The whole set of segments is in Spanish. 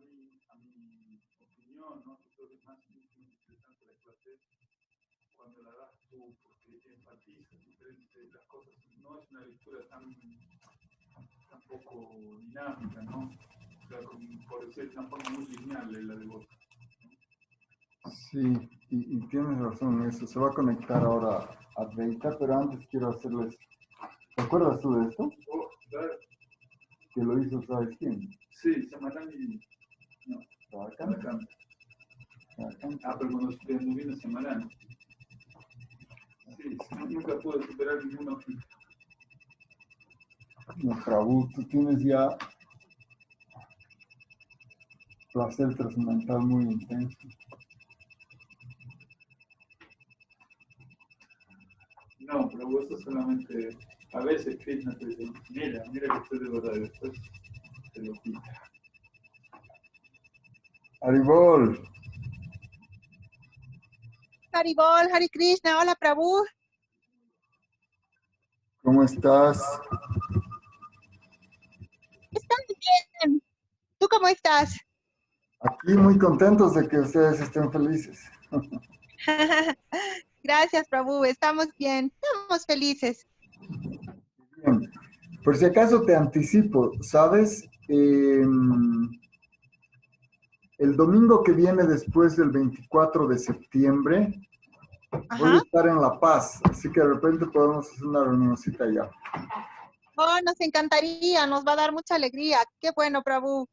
mi opinión, ¿no? Creo que es más interesante la clase cuando la das tú, porque enfatizas diferentes las cosas. No es una lectura tampoco dinámica, ¿no? O sea, por decir, de una forma muy lineal la de vos. Sí, y tienes razón en eso. Se va a conectar ahora a Reita, pero antes quiero hacerles... ¿Te acuerdas tú de esto? Oh, claro. Que lo hizo, ¿sabes quién? Sí, Samarán y... No, Samarán. Ah, pero cuando nos vino Samarán. Sí, nunca pude superar ninguno. No, Prabhu, tú tienes ya placer trascendental muy intenso. No, pero vos solamente... A veces Krishna te dice, mira que estoy de verdad, y después te lo quita. Haribol, Haribol, Hare Krishna, hola Prabhu. ¿cómo estás? Están bien. ¿Tú cómo estás? Aquí muy contentos de que ustedes estén felices. Gracias, Prabhu. Estamos bien, estamos felices. Bien. Por si acaso te anticipo, ¿sabes? El domingo que viene después del 24 de septiembre, voy a Ajá. estar en La Paz, así que de repente podemos hacer una reunioncita allá. Oh, nos encantaría, nos va a dar mucha alegría. Qué bueno, Prabhu.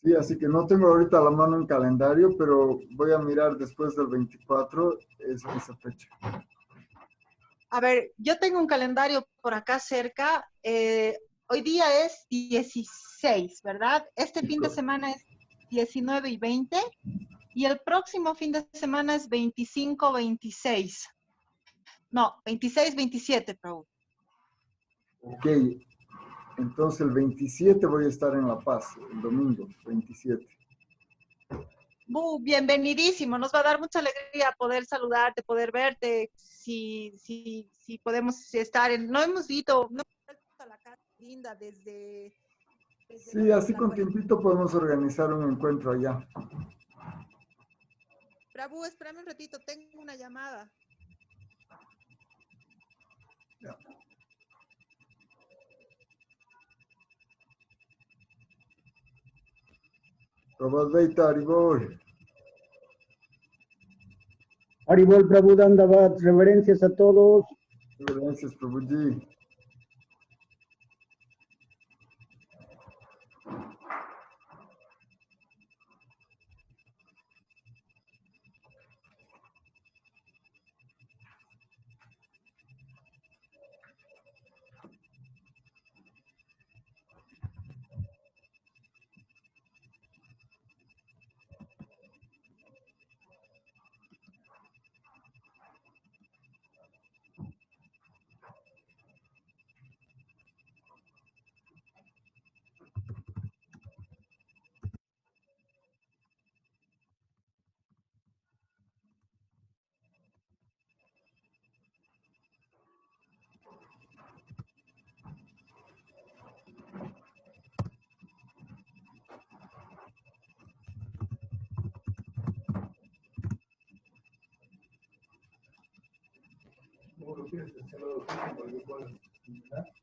Sí, así que no tengo ahorita a la mano un calendario, pero voy a mirar después del 24 esa fecha. A ver, yo tengo un calendario por acá cerca. Hoy día es 16, ¿verdad? Este fin de semana es 19 y 20. Y el próximo fin de semana es 25, 26. No, 26, 27, Prabhu. Ok, entonces el 27 voy a estar en La Paz, el domingo 27. Bienvenidísimo, nos va a dar mucha alegría poder saludarte, poder verte, si podemos estar no hemos visto la casa linda desde Sí, así con tiempito podemos organizar un encuentro allá. Prabhu, espérame un ratito, tengo una llamada. Ya. Prabhu Haribol. Haribol Prabhu Dandavat, reverencias a todos. Gracias, Prabhuji. ¿Cómo lo quieres? ¿Se lo para que puedas terminar?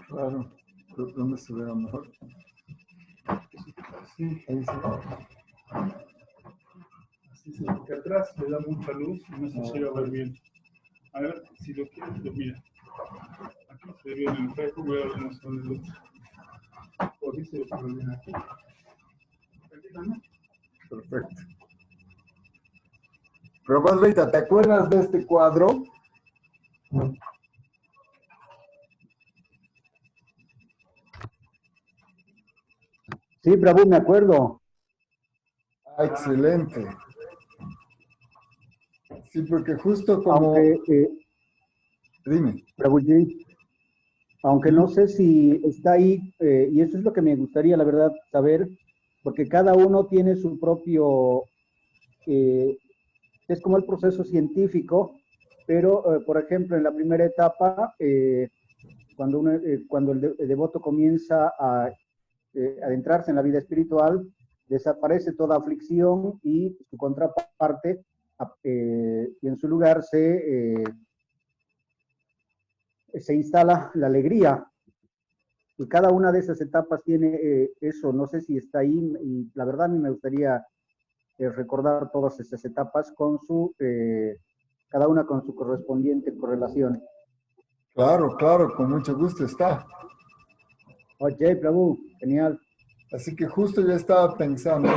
Claro, ¿dónde se ve mejor? Sí, Ahí se ve. así se ve, porque atrás le da mucha luz y no se llega a ver bien. A ver, si lo quieres, lo mira. Aquí se ve bien en el Facebook, voy a ver más o menos. Por aquí se ve bien aquí. Aquí también. Perfecto. Prabhu, ¿te acuerdas de este cuadro? Sí, Prabhu, me acuerdo. Ah, excelente. Sí, porque justo como... Aunque, Dime. Prabhuji, aunque no sé si está ahí, y eso es lo que me gustaría, la verdad, saber, porque cada uno tiene su propio, es como el proceso científico, pero, por ejemplo, en la primera etapa, cuando el devoto comienza a adentrarse en la vida espiritual, desaparece toda aflicción y su contraparte, y en su lugar se instala la alegría. Y cada una de esas etapas tiene eso, no sé si está ahí, y la verdad a mí me gustaría recordar todas esas etapas con cada una con su correspondiente correlación. Claro, claro, con mucho gusto está. Oye, Prabhu, genial. Así que justo yo estaba pensando,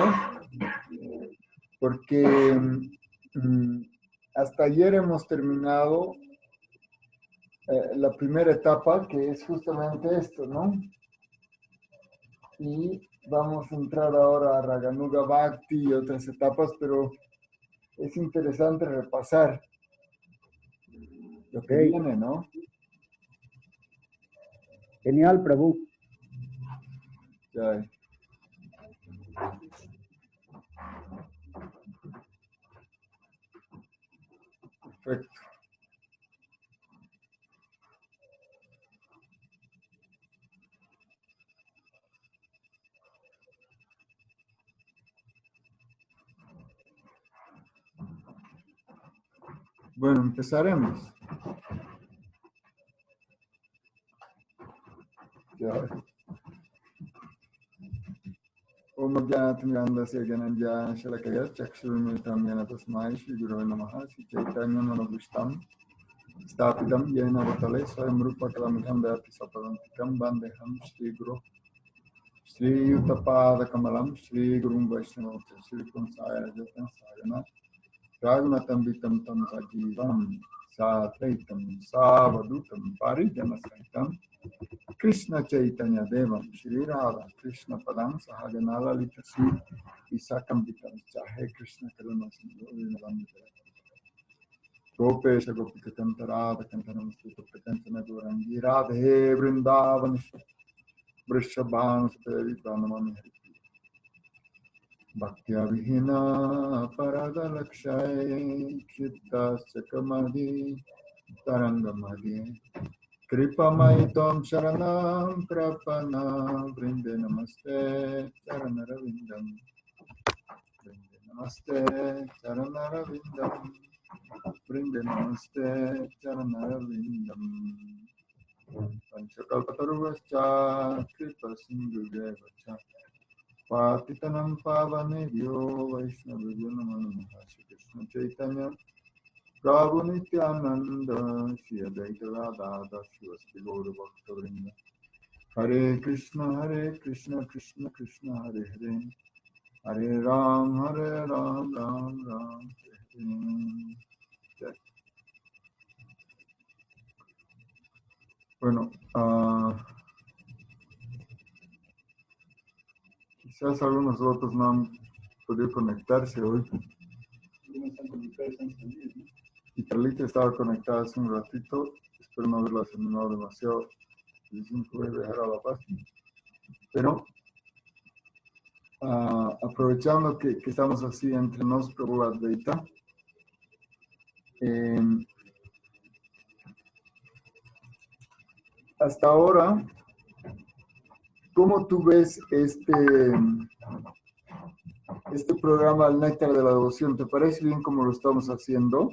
porque hasta ayer hemos terminado la primera etapa, que es justamente esto, ¿no? Y vamos a entrar ahora a Raganuga Bhakti y otras etapas, pero es interesante repasar lo que viene, ¿no? Genial, Prabhu. Ya. Perfecto. Bueno, empezaremos. Ya. Om Jnanatimandasya Gyananjana Shalakaya Chakshurumritam Yanatasmai Shri Gurave Namaha Sri Chaitanya Manobhishtam Sthapitam Yena Vatale Swayam Rupa Kalamidham Vyapti Sapadantikam Bandeham Shri Guru Shri Uttapada Kamalam Shri Gurum Vaishnava Shri Kunsaya Jatan Sayana Raghunatam Vitam Tam Sajivam Satvaitam Savadutam Parijana Saitam Krishna Chaitanya Devam Shri Radha Krishna Padam Sahagana Lalita Sri Isakam Vitam Chahe Krishna Karuna Sindhu Vinavamita Gopesha Gopikatam Tarada Kantanam Stuta Prakantana Gurangi Radhe Vrindavan Vrishabhan Suteri Pranamami Hari Bhaktya Vihina Parada Lakshay Chitta Sakamadi Tarangamadi Kripamai Tom Sharanam Prapana Vrinde Namaste Charanaravindam Vrinde Namaste Charanaravindam Vrinde Namaste Charanaravindam Panchakalpataruvascha Kripa Sindhu Devacha Patitanam Pavanebhyo Vaishnavyo Namo Shri Krishna Chaitanya Prabhu Nityananda, Shri Advaita Radha, Shri Gaura Bhakta Vrinda. Hare Krishna, Krishna Krishna, Hare Hare. Hare Ram, Ram Ram, Hare Hare. Bueno, quizás algunos otros no han podido conectarse hoy. Y Carlita estaba conectada hace un ratito, espero no haberla terminado demasiado, dicen que voy a dejar a la página. Pero aprovechando que estamos así entre nos, Prabhu Advaita, hasta ahora, ¿cómo tú ves este programa El Néctar de la Devoción? ¿Te parece bien como lo estamos haciendo?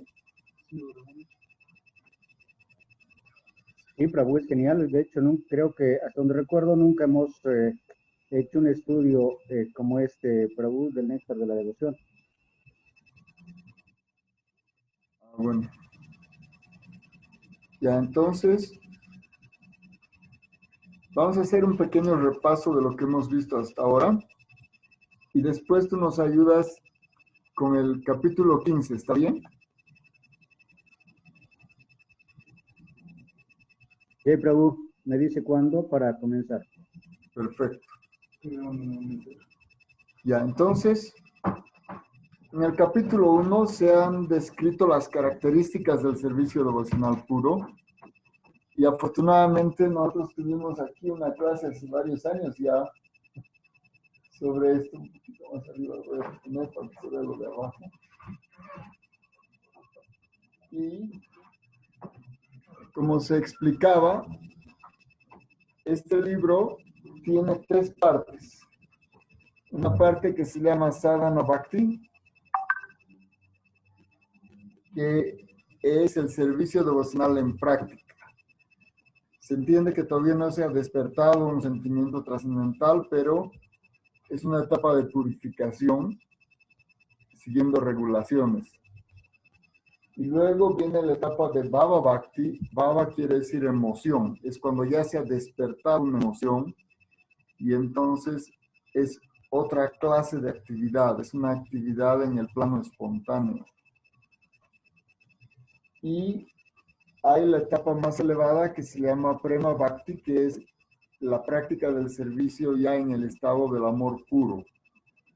Sí, Prabhu, es genial. De hecho, creo que hasta donde recuerdo nunca hemos hecho un estudio como este, Prabhu, del Néctar de la Devoción. Bueno. Ya, entonces, vamos a hacer un pequeño repaso de lo que hemos visto hasta ahora. Y después tú nos ayudas con el capítulo 15, ¿está bien? Sí, Prabhu, me dice cuándo para comenzar. Perfecto. Ya, entonces, en el capítulo 1 se han descrito las características del servicio devocional puro. Y afortunadamente nosotros tuvimos aquí una clase hace varios años ya sobre esto. Un poquito más arriba voy a poner para que se vea lo de abajo. Y como se explicaba, este libro tiene 3 partes. Una parte que se llama Sadhana Bhakti, que es el servicio devocional en práctica. Se entiende que todavía no se ha despertado un sentimiento trascendental, pero es una etapa de purificación, siguiendo regulaciones. Y luego viene la etapa de Bhava Bhakti. Bhava quiere decir emoción. Es cuando ya se ha despertado una emoción y entonces es otra clase de actividad. Es una actividad en el plano espontáneo. Y hay la etapa más elevada que se llama Prema Bhakti, que es la práctica del servicio ya en el estado del amor puro.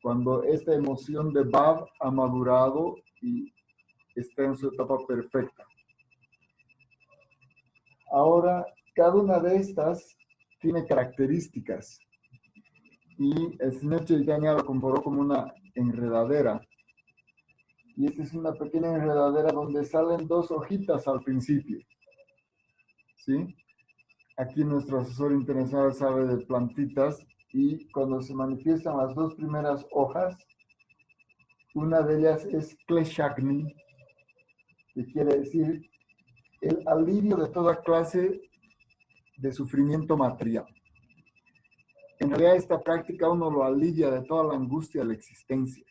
Cuando esta emoción de Bhav ha madurado y está en su etapa perfecta. Ahora, cada una de estas tiene características y el señor Chaitanya lo comparó como una enredadera. Y esta es una pequeña enredadera donde salen 2 hojitas al principio. ¿Sí? Aquí nuestro asesor internacional sabe de plantitas y cuando se manifiestan las 2 primeras hojas, una de ellas es Kleshagni, que quiere decir el alivio de toda clase de sufrimiento material. En realidad esta práctica uno lo alivia de toda la angustia de la existencia,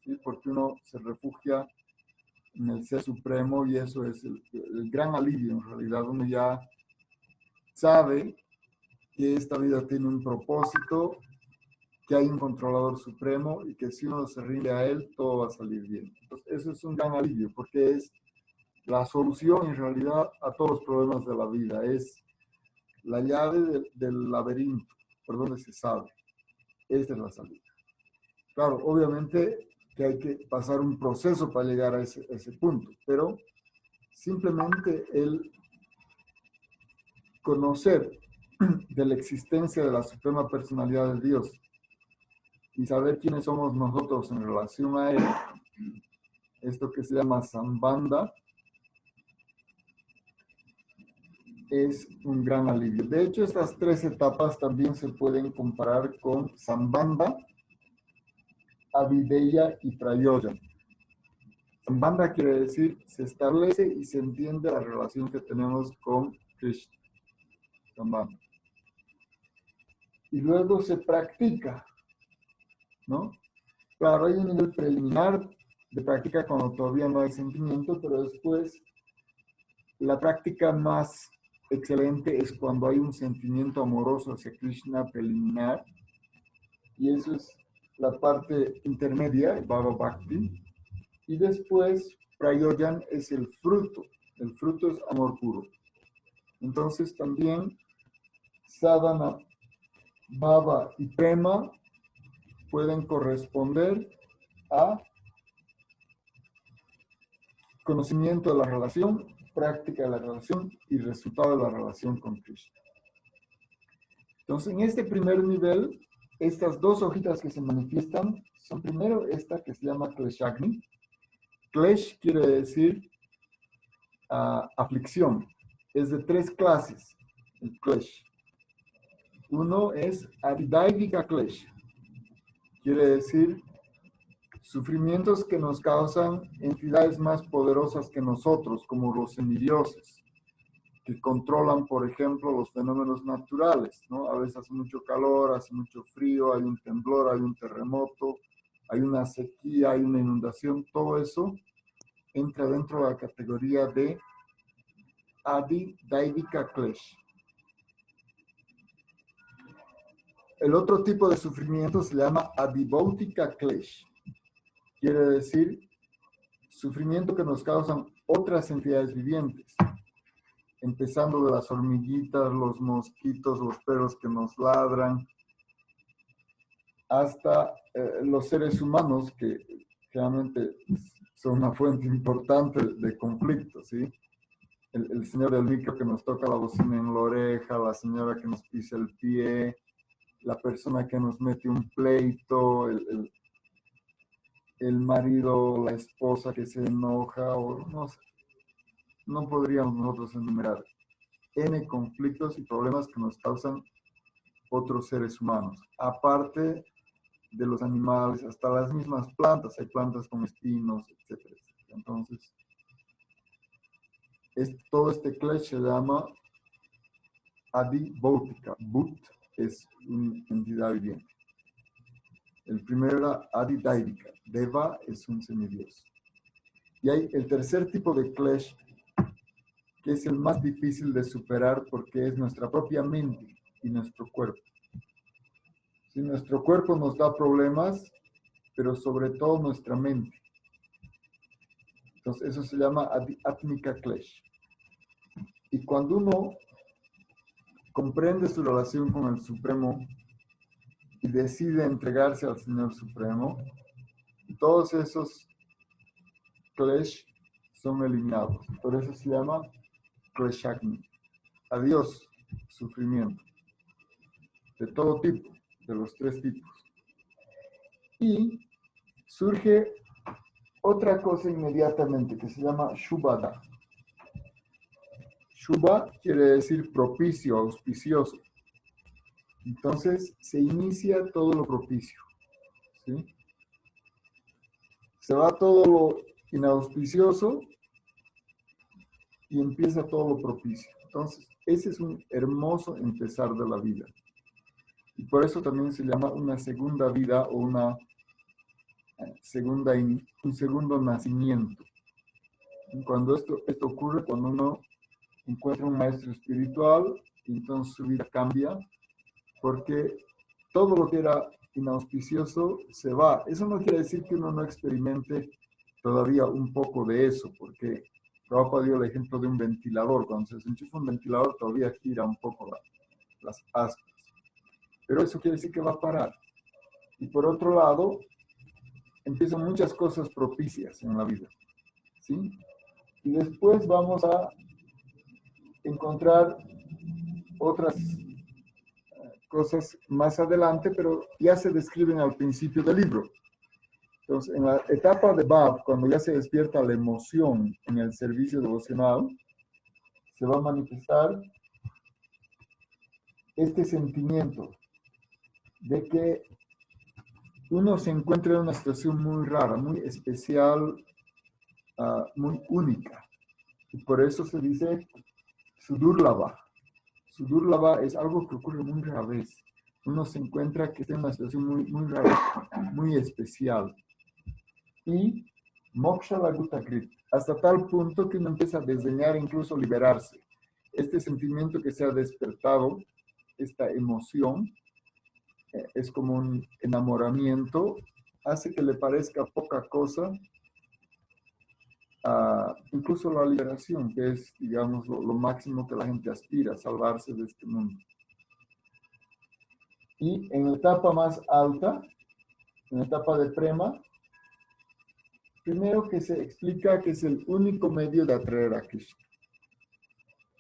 ¿sí? Porque uno se refugia en el Ser Supremo y eso es el gran alivio. En realidad uno ya sabe que esta vida tiene un propósito, que hay un controlador supremo y que si uno se rinde a él, todo va a salir bien. Entonces, eso es un gran alivio porque es la solución en realidad a todos los problemas de la vida. Es la llave del laberinto, por donde se sabe. Esta es la salida. Claro, obviamente que hay que pasar un proceso para llegar a ese punto, pero simplemente el conocer de la existencia de la Suprema Personalidad de Dios y saber quiénes somos nosotros en relación a Él, esto que se llama Sambandha, es un gran alivio. De hecho, estas 3 etapas también se pueden comparar con Sambandha, Avideya y Prayojan. Sambandha quiere decir se establece y se entiende la relación que tenemos con Krishna. Sambandha. Y luego se practica, ¿no? Claro, hay un nivel preliminar de práctica cuando todavía no hay sentimiento, pero después la práctica más excelente es cuando hay un sentimiento amoroso hacia Krishna preliminar, y eso es la parte intermedia, Bhava Bhakti, y después Prayojan es el fruto es amor puro. Entonces también Sadhana, Bhava y Prema pueden corresponder a conocimiento de la relación, práctica de la relación y resultado de la relación con Krishna. Entonces, en este primer nivel, estas 2 hojitas que se manifiestan son primero esta que se llama Kleshagni. Klesh quiere decir aflicción. Es de 3 clases, el Klesh. Uno es Adidaivika Klesh. Quiere decir sufrimientos que nos causan entidades más poderosas que nosotros, como los semidioses, que controlan, por ejemplo, los fenómenos naturales, ¿no? A veces hace mucho calor, hace mucho frío, hay un temblor, hay un terremoto, hay una sequía, hay una inundación. Todo eso entra dentro de la categoría de Adidaivika Klesh. El otro tipo de sufrimiento se llama Adibhautika Klesh. Quiere decir sufrimiento que nos causan otras entidades vivientes, empezando de las hormiguitas, los mosquitos, los perros que nos ladran, hasta los seres humanos que realmente son una fuente importante de conflictos, ¿sí? El señor del micro que nos toca la bocina en la oreja, la señora que nos pisa el pie, la persona que nos mete un pleito, el marido, la esposa que se enoja, o no sé, no podríamos nosotros enumerar N conflictos y problemas que nos causan otros seres humanos, aparte de los animales, hasta las mismas plantas, hay plantas con espinos, etcétera, etcétera. Entonces, todo este clash se llama Adi Bautika. But es una entidad viviente. El primero era Adi Dairika. Deva es un semidios. Y hay el tercer tipo de clash, que es el más difícil de superar porque es nuestra propia mente y nuestro cuerpo. Si nuestro cuerpo nos da problemas, pero sobre todo nuestra mente. Entonces eso se llama Atmika Clash. Y cuando uno comprende su relación con el Supremo y decide entregarse al Señor Supremo, todos esos Clash son eliminados. Por eso se llama Kleshagni. Adiós, sufrimiento. De todo tipo, de los tres tipos. Y surge otra cosa inmediatamente que se llama Shubhada. Shubha quiere decir propicio, auspicioso. Entonces se inicia todo lo propicio. ¿Sí? Se va todo lo inauspicioso y empieza todo lo propicio. Entonces, ese es un hermoso empezar de la vida. Y por eso también se llama una segunda vida o un segundo nacimiento. Cuando esto ocurre, cuando uno encuentra un maestro espiritual, entonces su vida cambia, porque todo lo que era inauspicioso se va. Eso no quiere decir que uno no experimente todavía un poco de eso, porque Prabhupada dio el ejemplo de un ventilador. Cuando se enchufa un ventilador, todavía gira un poco las aspas. Pero eso quiere decir que va a parar. Y por otro lado, empiezan muchas cosas propicias en la vida. ¿Sí? Y después vamos a encontrar otras cosas más adelante, pero ya se describen al principio del libro. Entonces, en la etapa de Bhav, cuando ya se despierta la emoción en el servicio devocional, se va a manifestar este sentimiento de que uno se encuentra en una situación muy rara, muy especial, muy única. Y por eso se dice Sudurlava. Sudurlava es algo que ocurre muy rara vez. Uno se encuentra que está en una situación muy, muy rara, muy especial. Y Moksha Laguta Krit, hasta tal punto que uno empieza a desdeñar, incluso liberarse. Este sentimiento que se ha despertado, esta emoción, es como un enamoramiento, hace que le parezca poca cosa, incluso la liberación, que es, digamos, lo máximo que la gente aspira, salvarse de este mundo. Y en la etapa más alta, en la etapa de Prema, primero que se explica que es el único medio de atraer a Krishna.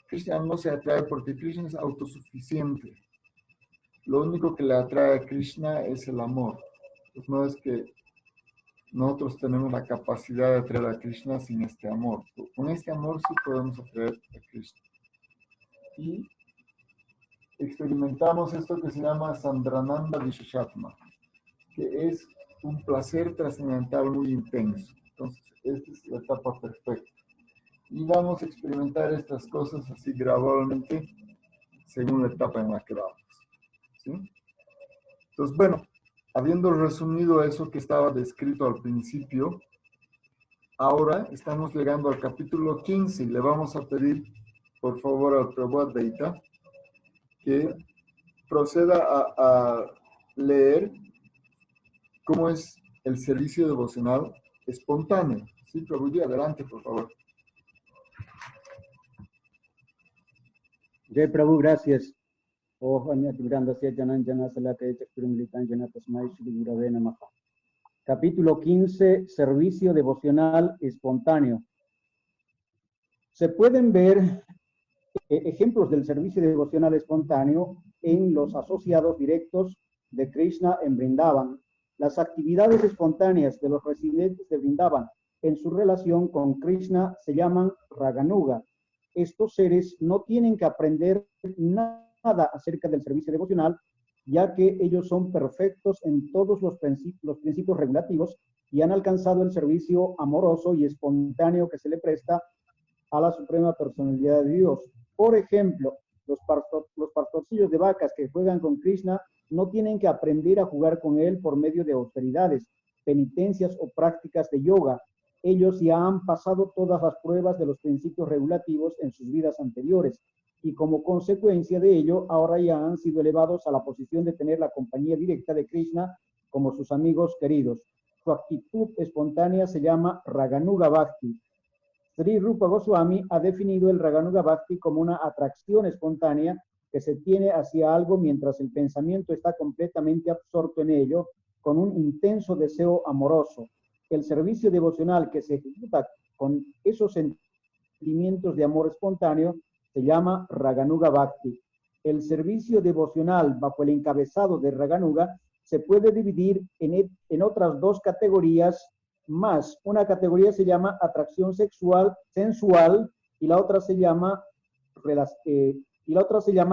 Krishna no se atrae porque Krishna es autosuficiente. Lo único que le atrae a Krishna es el amor. Pues no es que nosotros tenemos la capacidad de atraer a Krishna sin este amor. Con este amor sí podemos atraer a Krishna. Y experimentamos esto que se llama Sandrananda Visheshatma, que es un placer trascendental muy intenso. Entonces, esta es la etapa perfecta. Y vamos a experimentar estas cosas así gradualmente según la etapa en la que vamos. ¿Sí? Entonces, bueno, habiendo resumido eso que estaba descrito al principio, ahora estamos llegando al capítulo 15 y le vamos a pedir, por favor, al Prabhupada Deita que proceda a leer cómo es el servicio devocional espontáneo. Sí, Prabhuji, adelante, por favor. Jai Prabhu, gracias. Capítulo 15, servicio devocional espontáneo. Se pueden ver ejemplos del servicio devocional espontáneo en los asociados directos de Krishna en Vrindavan. Las actividades espontáneas de los residentes de Vrindavan en su relación con Krishna se llaman Raganuga. Estos seres no tienen que aprender nada acerca del servicio devocional ya que ellos son perfectos en todos los principios regulativos y han alcanzado el servicio amoroso y espontáneo que se le presta a la suprema personalidad de Dios. Por ejemplo, los pastorcillos de vacas que juegan con Krishna no tienen que aprender a jugar con él por medio de austeridades, penitencias o prácticas de yoga. Ellos ya han pasado todas las pruebas de los principios regulativos en sus vidas anteriores y como consecuencia de ello, ahora ya han sido elevados a la posición de tener la compañía directa de Krishna como sus amigos queridos. Su actitud espontánea se llama Raganuga Bhakti. Sri Rupa Goswami ha definido el Raganuga Bhakti como una atracción espontánea que se tiene hacia algo mientras el pensamiento está completamente absorto en ello, con un intenso deseo amoroso. El servicio devocional que se ejecuta con esos sentimientos de amor espontáneo se llama Raganuga Bhakti. El servicio devocional bajo el encabezado de Raganuga se puede dividir en otras dos categorías más. Una categoría se llama atracción sexual, sensual, y la otra se llama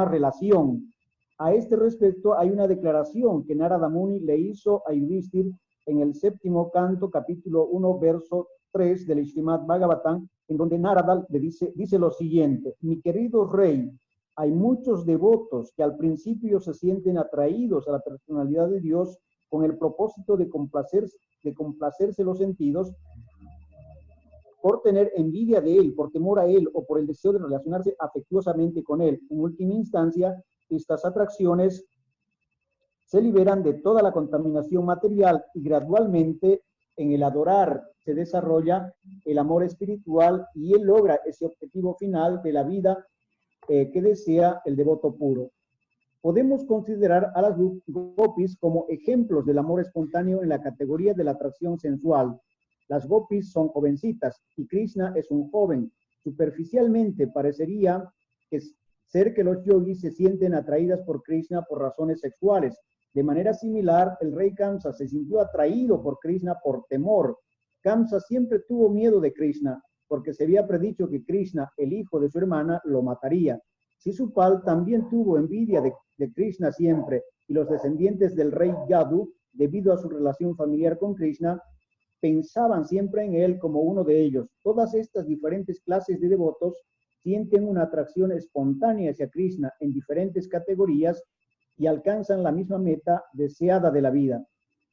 relación. A este respecto hay una declaración que Narada Muni le hizo a Yudhishthir en el 7º canto, capítulo 1, verso 3 del Srimad Bhagavatam, en donde Narada le dice lo siguiente: mi querido rey, hay muchos devotos que al principio se sienten atraídos a la personalidad de Dios con el propósito de complacerse los sentidos, por tener envidia de él, por temor a él o por el deseo de relacionarse afectuosamente con él. En última instancia, estas atracciones se liberan de toda la contaminación material y gradualmente en el adorar se desarrolla el amor espiritual y él logra ese objetivo final de la vida que desea el devoto puro. Podemos considerar a las gopis como ejemplos del amor espontáneo en la categoría de la atracción sensual. Las gopis son jovencitas y Krishna es un joven. Superficialmente parecería ser que los yogis se sienten atraídas por Krishna por razones sexuales. De manera similar, el rey Kamsa se sintió atraído por Krishna por temor. Kamsa siempre tuvo miedo de Krishna porque se había predicho que Krishna, el hijo de su hermana, lo mataría. Sisupal también tuvo envidia de Krishna siempre, y los descendientes del rey Yadu, debido a su relación familiar con Krishna, pensaban siempre en él como uno de ellos. Todas estas diferentes clases de devotos sienten una atracción espontánea hacia Krishna en diferentes categorías y alcanzan la misma meta deseada de la vida.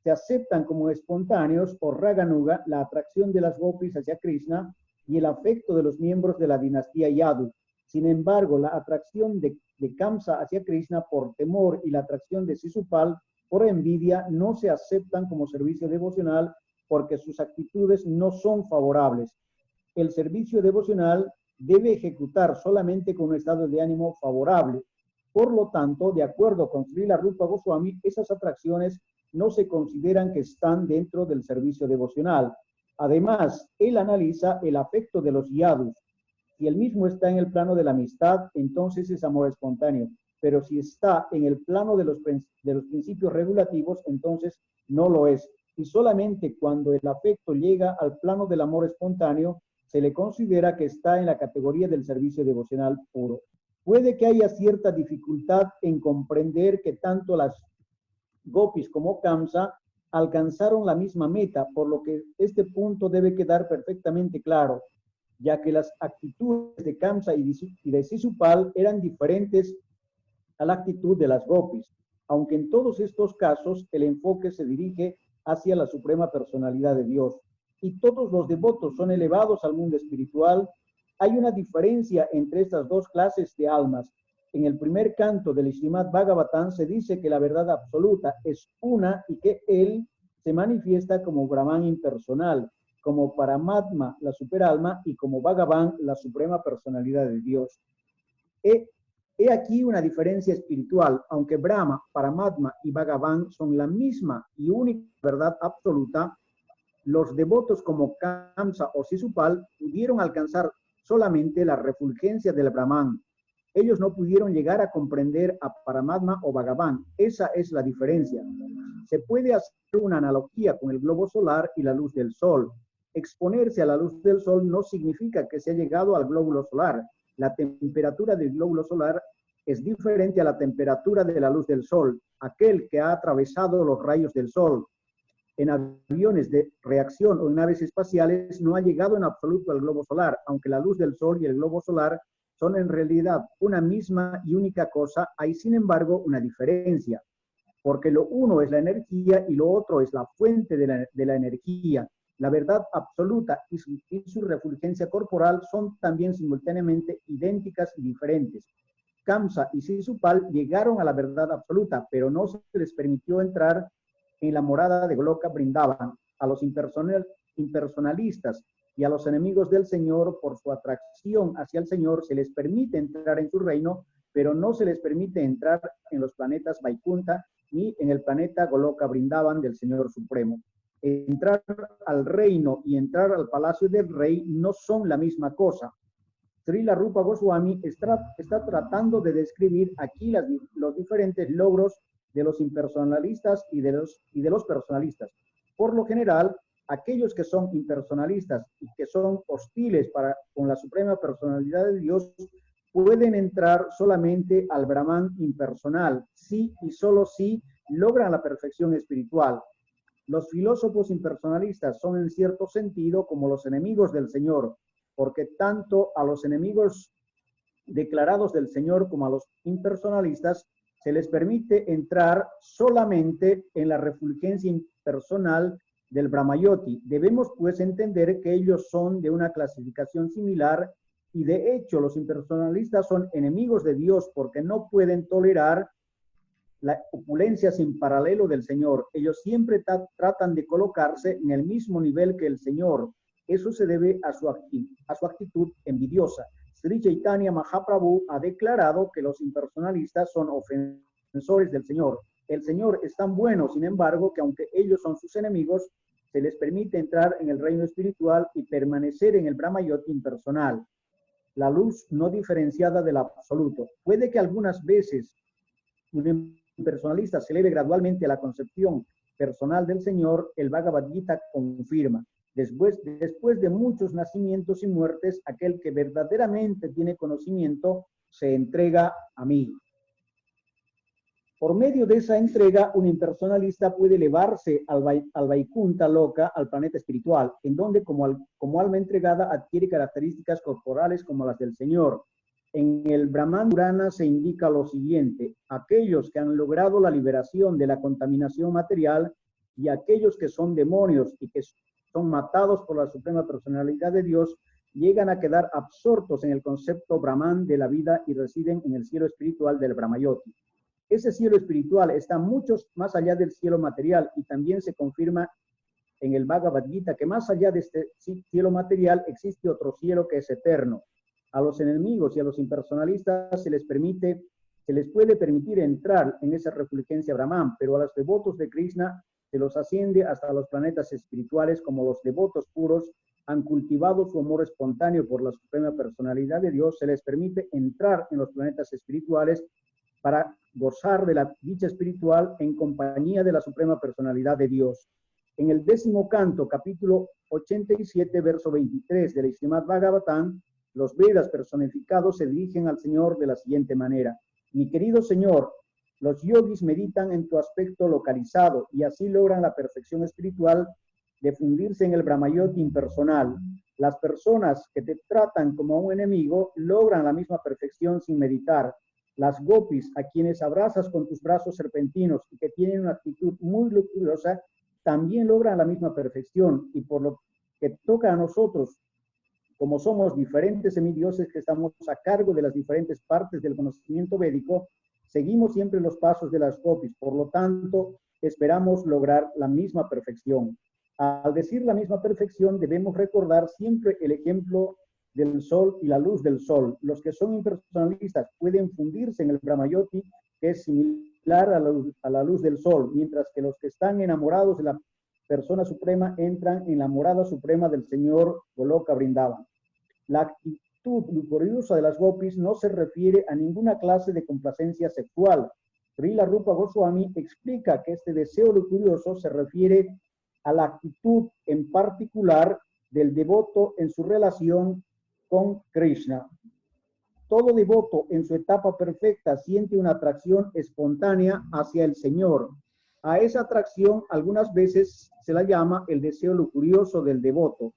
Se aceptan como espontáneos por Raganuga la atracción de las gopis hacia Krishna y el afecto de los miembros de la dinastía Yadu. Sin embargo, la atracción de Kamsa hacia Krishna por temor y la atracción de Sisupal por envidia no se aceptan como servicio devocional porque sus actitudes no son favorables. El servicio devocional debe ejecutar solamente con un estado de ánimo favorable. Por lo tanto, de acuerdo con Srila Rupa Goswami, esas atracciones no se consideran que están dentro del servicio devocional. Además, él analiza el afecto de los yadus. Si el mismo está en el plano de la amistad, entonces es amor espontáneo. Pero si está en el plano de los principios regulativos, entonces no lo es. Y solamente cuando el afecto llega al plano del amor espontáneo, se le considera que está en la categoría del servicio devocional puro. Puede que haya cierta dificultad en comprender que tanto las gopis como Kamsa alcanzaron la misma meta, por lo que este punto debe quedar perfectamente claro, ya que las actitudes de Kamsa y de Sisupal eran diferentes a la actitud de las gopis, aunque en todos estos casos el enfoque se dirige hacia la suprema personalidad de Dios, y todos los devotos son elevados al mundo espiritual. Hay una diferencia entre estas dos clases de almas. En el primer canto del Srimad Bhagavatam se dice que la verdad absoluta es una y que él se manifiesta como Brahman impersonal, como Paramatma, la superalma, y como Bhagavan, la suprema personalidad de Dios. He aquí una diferencia espiritual. Aunque Brahma, Paramatma y Bhagavan son la misma y única verdad absoluta, los devotos como Kamsa o Sisupal pudieron alcanzar solamente la refulgencia del Brahman. Ellos no pudieron llegar a comprender a Paramatma o Bhagavan. Esa es la diferencia. Se puede hacer una analogía con el globo solar y la luz del sol. Exponerse a la luz del sol no significa que se ha llegado al glóbulo solar. La temperatura del glóbulo solar es diferente a la temperatura de la luz del sol. Aquel que ha atravesado los rayos del sol en aviones de reacción o en naves espaciales no ha llegado en absoluto al globo solar, aunque la luz del sol y el globo solar son en realidad una misma y única cosa, hay sin embargo una diferencia, porque lo uno es la energía y lo otro es la fuente de la energía. La verdad absoluta y su refulgencia corporal son también simultáneamente idénticas y diferentes. Kamsa y Sisupal llegaron a la verdad absoluta, pero no se les permitió entrar en la morada de Goloka Vrindavan. A los impersonalistas y a los enemigos del Señor, por su atracción hacia el Señor, se les permite entrar en su reino, pero no se les permite entrar en los planetas Vaikunta ni en el planeta Goloka Vrindavan del Señor Supremo. Entrar al reino y entrar al palacio del rey no son la misma cosa. Srila Rupa Goswami está tratando de describir aquí los diferentes logros de los impersonalistas y de los personalistas. Por lo general, aquellos que son impersonalistas y que son hostiles con la suprema personalidad de Dios pueden entrar solamente al Brahman impersonal, si y solo si logran la perfección espiritual. Los filósofos impersonalistas son en cierto sentido como los enemigos del Señor, porque tanto a los enemigos declarados del Señor como a los impersonalistas se les permite entrar solamente en la refulgencia impersonal del Brahmayoti. Debemos pues entender que ellos son de una clasificación similar y de hecho los impersonalistas son enemigos de Dios porque no pueden tolerar la opulencia sin paralelo del Señor. Ellos siempre tratan de colocarse en el mismo nivel que el Señor. Eso se debe a su actitud envidiosa. Sri Chaitanya Mahaprabhu ha declarado que los impersonalistas son ofensores del Señor. El Señor es tan bueno, sin embargo, que aunque ellos son sus enemigos, se les permite entrar en el reino espiritual y permanecer en el Brahmayoti impersonal, la luz no diferenciada del absoluto. Puede que algunas veces un impersonalista se eleve gradualmente a la concepción personal del Señor. El Bhagavad Gita confirma: después de muchos nacimientos y muertes, aquel que verdaderamente tiene conocimiento se entrega a mí. Por medio de esa entrega, un impersonalista puede elevarse al Vaikunta Loka, al planeta espiritual, en donde como alma entregada adquiere características corporales como las del Señor. En el Brahman Purana se indica lo siguiente: aquellos que han logrado la liberación de la contaminación material y aquellos que son demonios y que son matados por la suprema personalidad de Dios, llegan a quedar absortos en el concepto Brahman de la vida y residen en el cielo espiritual del Brahmayoti. Ese cielo espiritual está mucho más allá del cielo material y también se confirma en el Bhagavad Gita que más allá de este cielo material existe otro cielo que es eterno. A los enemigos y a los impersonalistas se les puede permitir entrar en esa refulgencia Brahman, pero a los devotos de Krishna se los asciende hasta los planetas espirituales. Como los devotos puros han cultivado su amor espontáneo por la suprema personalidad de Dios, se les permite entrar en los planetas espirituales para gozar de la dicha espiritual en compañía de la suprema personalidad de Dios. En el 10º canto, capítulo 87, verso 23 del Srimad Bhagavatam, los Vedas personificados se dirigen al Señor de la siguiente manera: mi querido Señor, los yogis meditan en tu aspecto localizado y así logran la perfección espiritual de fundirse en el Brahmayoti impersonal. Las personas que te tratan como un enemigo logran la misma perfección sin meditar. Las gopis, a quienes abrazas con tus brazos serpentinos y que tienen una actitud muy lujuriosa, también logran la misma perfección. Y por lo que toca a nosotros, como somos diferentes semidioses que estamos a cargo de las diferentes partes del conocimiento védico, seguimos siempre los pasos de las gopis. Por lo tanto, esperamos lograr la misma perfección. Al decir la misma perfección, debemos recordar siempre el ejemplo del sol y la luz del sol. Los que son impersonalistas pueden fundirse en el Brahmayoti, que es similar a la luz del sol, mientras que los que están enamorados de la persona suprema entran en la morada suprema del Señor Goloka Vrindavan. La actitud lujuriosa de las gopis no se refiere a ninguna clase de complacencia sexual. Srila Rupa Goswami explica que este deseo lujurioso se refiere a la actitud en particular del devoto en su relación con Krishna. todo devoto en su etapa perfecta siente una atracción espontánea hacia el Señor. A esa atracción algunas veces se la llama el deseo lujurioso del devoto.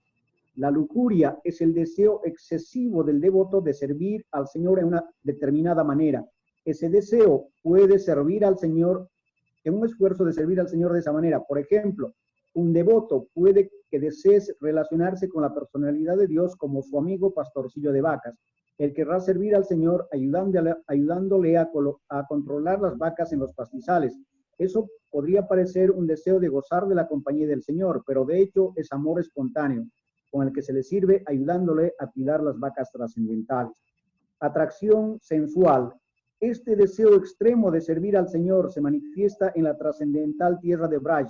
La lujuria es el deseo excesivo del devoto de servir al Señor en una determinada manera. Ese deseo puede servir al Señor en un esfuerzo de servir al Señor de esa manera. Por ejemplo, un devoto puede que desee relacionarse con la personalidad de Dios como su amigo pastorcillo de vacas. Él querrá servir al Señor ayudándole a controlar las vacas en los pastizales. Eso podría parecer un deseo de gozar de la compañía del Señor, pero de hecho es amor espontáneo, con el que se le sirve ayudándole a cuidar las vacas trascendentales. Atracción sensual. Este deseo extremo de servir al Señor se manifiesta en la trascendental tierra de Braj,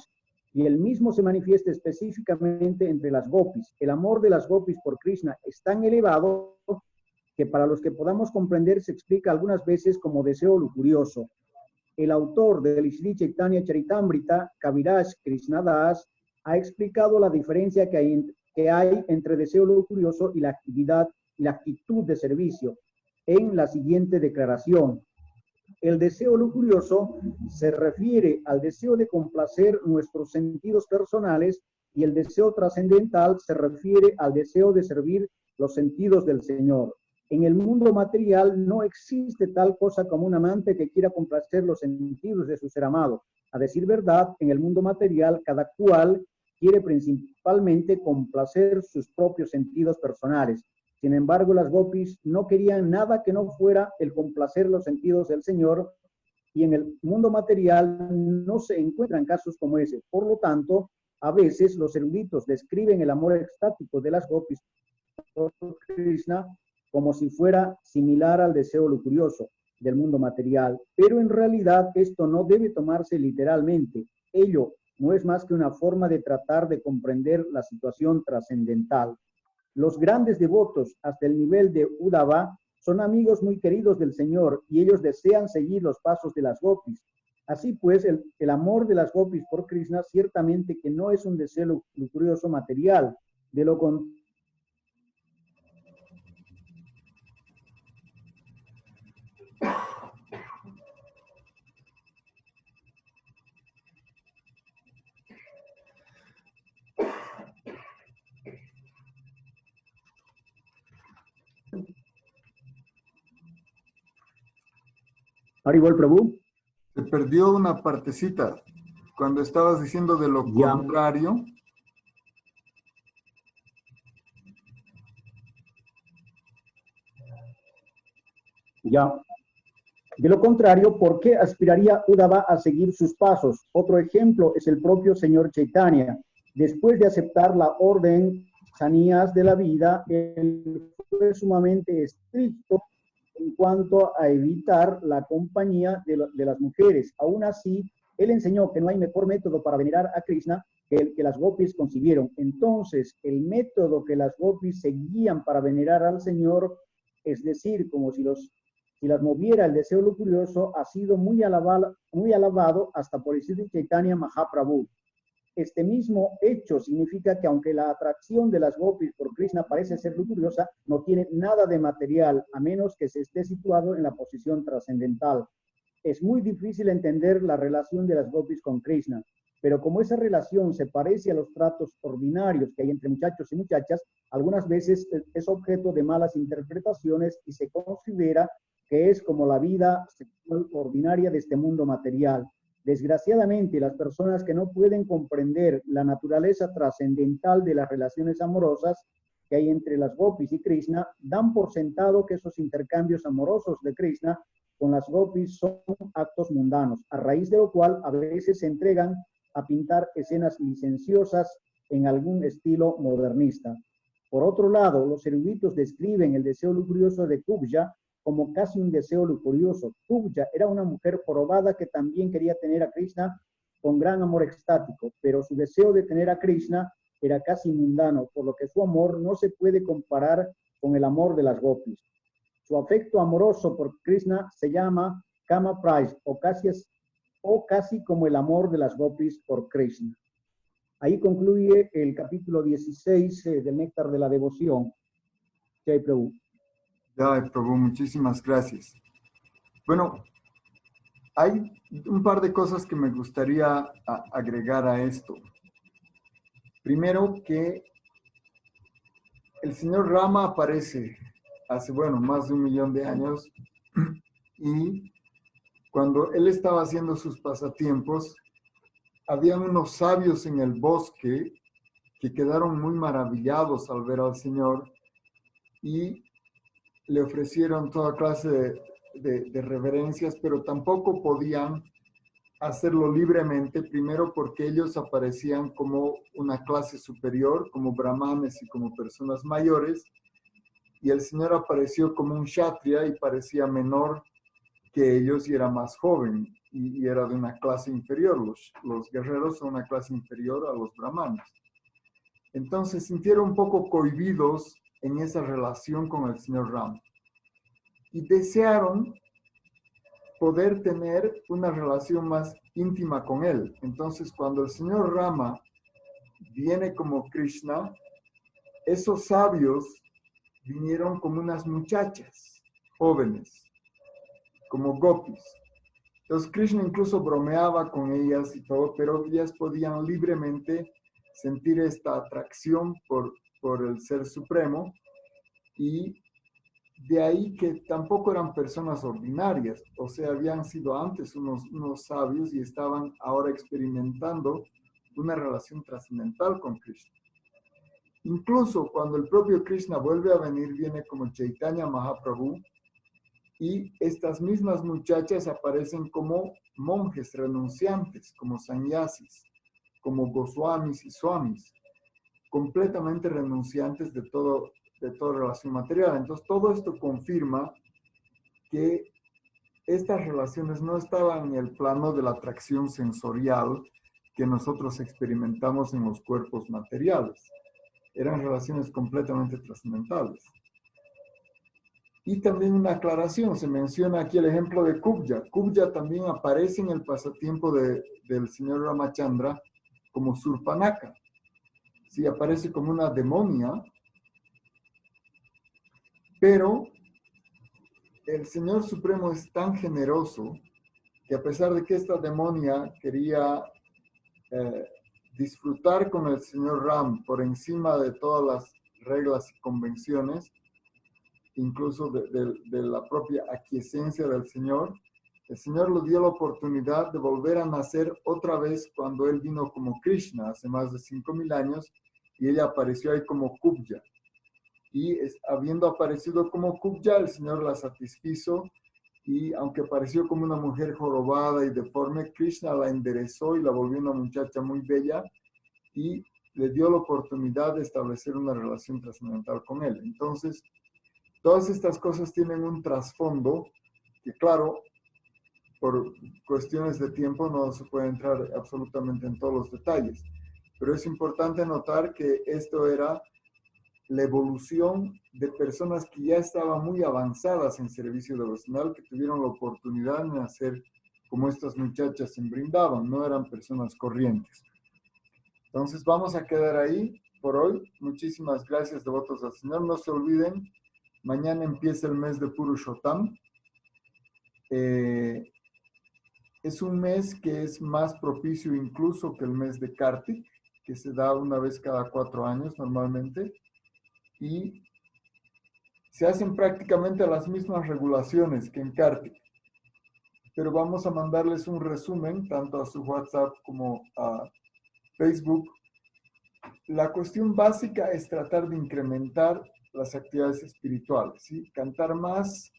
y el mismo se manifiesta específicamente entre las gopis. El amor de las gopis por Krishna es tan elevado que para los que podamos comprender se explica algunas veces como deseo lujurioso. El autor del Sri Chaitanya Charitamrita, Kaviraj Krishnadas, ha explicado la diferencia que hay entre deseo lujurioso y la actitud de servicio en la siguiente declaración. El deseo lujurioso se refiere al deseo de complacer nuestros sentidos personales y el deseo trascendental se refiere al deseo de servir los sentidos del Señor. En el mundo material no existe tal cosa como un amante que quiera complacer los sentidos de su ser amado. A decir verdad, en el mundo material cada cual quiere principalmente complacer sus propios sentidos personales. Sin embargo, las gopis no querían nada que no fuera el complacer los sentidos del Señor, y en el mundo material no se encuentran casos como ese. Por lo tanto, a veces los eruditos describen el amor extático de las gopis por Krishna como si fuera similar al deseo lujurioso del mundo material, pero en realidad esto no debe tomarse literalmente. Ello no es más que una forma de tratar de comprender la situación trascendental. Los grandes devotos, hasta el nivel de Uddhava, son amigos muy queridos del Señor y ellos desean seguir los pasos de las gopis. Así pues, el amor de las gopis por Krishna ciertamente que no es un deseo lujurioso material, de lo contrario. Haribol Prabhu. Se perdió una partecita cuando estabas diciendo de lo contrario. Ya. De lo contrario, ¿por qué aspiraría Uddhava a seguir sus pasos? Otro ejemplo es el propio señor Chaitanya. Después de aceptar la orden sanías de la vida, él fue sumamente estricto en cuanto a evitar la compañía de las mujeres. Aún así, él enseñó que no hay mejor método para venerar a Krishna que el que las gopis consiguieron. Entonces, el método que las gopis seguían para venerar al Señor, es decir, como si las moviera el deseo lujurioso, ha sido muy alabado hasta por el Sri Chaitanya Mahaprabhu. Este mismo hecho significa que aunque la atracción de las gopis por Krishna parece ser lujuriosa, no tiene nada de material, a menos que se esté situado en la posición trascendental. Es muy difícil entender la relación de las gopis con Krishna, pero como esa relación se parece a los tratos ordinarios que hay entre muchachos y muchachas, algunas veces es objeto de malas interpretaciones y se considera que es como la vida sexual ordinaria de este mundo material. Desgraciadamente, las personas que no pueden comprender la naturaleza trascendental de las relaciones amorosas que hay entre las gopis y Krishna, dan por sentado que esos intercambios amorosos de Krishna con las gopis son actos mundanos, a raíz de lo cual a veces se entregan a pintar escenas licenciosas en algún estilo modernista. Por otro lado, los eruditos describen el deseo lujurioso de Kubja como casi un deseo lujurioso. Kubja era una mujer jorobada que también quería tener a Krishna con gran amor extático, pero su deseo de tener a Krishna era casi mundano, por lo que su amor no se puede comparar con el amor de las gopis. Su afecto amoroso por Krishna se llama Kama Praj, o casi como el amor de las gopis por Krishna. Ahí concluye el capítulo 16 del Néctar de la Devoción. Jai Prabhu. Ay, Prabhu, muchísimas gracias. Bueno, hay un par de cosas que me gustaría agregar a esto. Primero, que el señor Rama aparece hace, bueno, más de 1.000.000 de años y cuando él estaba haciendo sus pasatiempos, habían unos sabios en el bosque que quedaron muy maravillados al ver al Señor y le ofrecieron toda clase de reverencias, pero tampoco podían hacerlo libremente, primero porque ellos aparecían como una clase superior, como brahmanes y como personas mayores, y el Señor apareció como un kshatriya y parecía menor que ellos y era más joven y era de una clase inferior. Los guerreros son una clase inferior a los brahmanes. Entonces sintieron un poco cohibidos en esa relación con el señor Ram y desearon poder tener una relación más íntima con él. Entonces, cuando el señor Rama viene como Krishna, esos sabios vinieron como unas muchachas jóvenes, como gopis. Entonces, Krishna incluso bromeaba con ellas y todo, pero ellas podían libremente sentir esta atracción por el Ser Supremo, y de ahí que tampoco eran personas ordinarias, o sea, habían sido antes unos sabios y estaban ahora experimentando una relación trascendental con Krishna. Incluso cuando el propio Krishna vuelve a venir, viene como Chaitanya Mahaprabhu, y estas mismas muchachas aparecen como monjes renunciantes, como sannyasis, como goswamis y swamis, completamente renunciantes de toda relación material. Entonces, todo esto confirma que estas relaciones no estaban en el plano de la atracción sensorial que nosotros experimentamos en los cuerpos materiales. Eran relaciones completamente trascendentales. Y también una aclaración, se menciona aquí el ejemplo de Kubja. Kubja también aparece en el pasatiempo del señor Ramachandra como Surpanaka. Sí, aparece como una demonia, pero el Señor Supremo es tan generoso que a pesar de que esta demonia quería disfrutar con el señor Ram por encima de todas las reglas y convenciones, incluso de la propia aquiescencia del Señor, el Señor le dio la oportunidad de volver a nacer otra vez cuando él vino como Krishna hace más de 5.000 años y ella apareció ahí como Kubja. Y habiendo aparecido como Kubja, el Señor la satisfizo y aunque apareció como una mujer jorobada y deforme, Krishna la enderezó y la volvió una muchacha muy bella y le dio la oportunidad de establecer una relación trascendental con él. Entonces, todas estas cosas tienen un trasfondo que, claro, por cuestiones de tiempo no se puede entrar absolutamente en todos los detalles, pero es importante notar que esto era la evolución de personas que ya estaban muy avanzadas en servicio devocional, que tuvieron la oportunidad de nacer como estas muchachas en Brindavan, no eran personas corrientes. Entonces vamos a quedar ahí por hoy. Muchísimas gracias, devotos al Señor. No se olviden, mañana empieza el mes de Purushottam. Es un mes que es más propicio incluso que el mes de Kartik, que se da una vez cada 4 años normalmente. Y se hacen prácticamente las mismas regulaciones que en Kartik. Pero vamos a mandarles un resumen, tanto a su WhatsApp como a Facebook. La cuestión básica es tratar de incrementar las actividades espirituales, ¿sí? Cantar más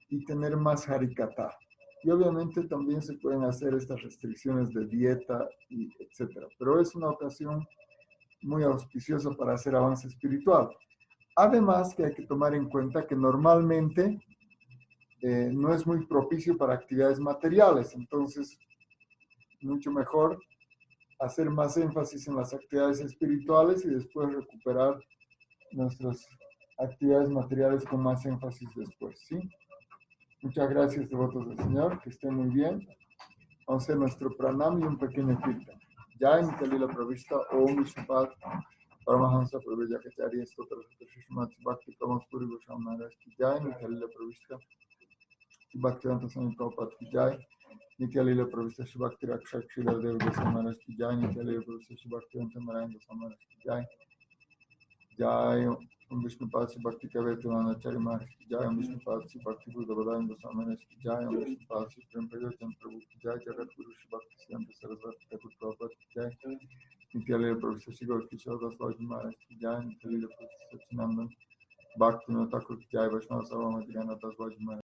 y tener más harikata. Y obviamente también se pueden hacer estas restricciones de dieta, y etcétera. Pero es una ocasión muy auspiciosa para hacer avance espiritual. Además que hay que tomar en cuenta que normalmente no es muy propicio para actividades materiales, entonces mucho mejor hacer más énfasis en las actividades espirituales y después recuperar nuestras actividades materiales con más énfasis después, ¿sí? Muchas gracias, devotos del Señor, que estén muy bien. Vamos a hacer nuestro pranam y un pequeño kirtan. Jai Nikalila Pravishta Om Vishnupada Paramahansa Prabhujakacharya Stotra Shishmat Bhakti Pramod Puri Goswami Maharaj ki jai, Nitya Lila Pravishta Bhaktivedanta Swami Prabhupada ki jai, Nitya Lila Pravishta Shri Bhakti Rakshak Shri Radeva Goswami Maharaj ki jai, Nitya Lila Pravishta Shri Bhaktivedanta Narayan Goswami Maharaj ki jai, Jai Om Vishnupad Shri Bhakti Kavirtana Acharya Maharaj ki jai, Om Vishnupad Shri Bhakti Budabadayan Goswami Maharaj ki jai, Om Vishnupad Shri Prem Prayojan Prabhu ki jai, Jagat Guru Shri Bhakti Siddhanta Saraswati Thakur Prabhupada ki jai, Nitya Lila Pravishta Shri Gaur Kishore Das Babaji Maharaj ki jai, Nitya Lila Pravishta Sachinandan Bhakti Thakur ki jai, Vaishnava Sarvamati Gana Das Babaji Maharaj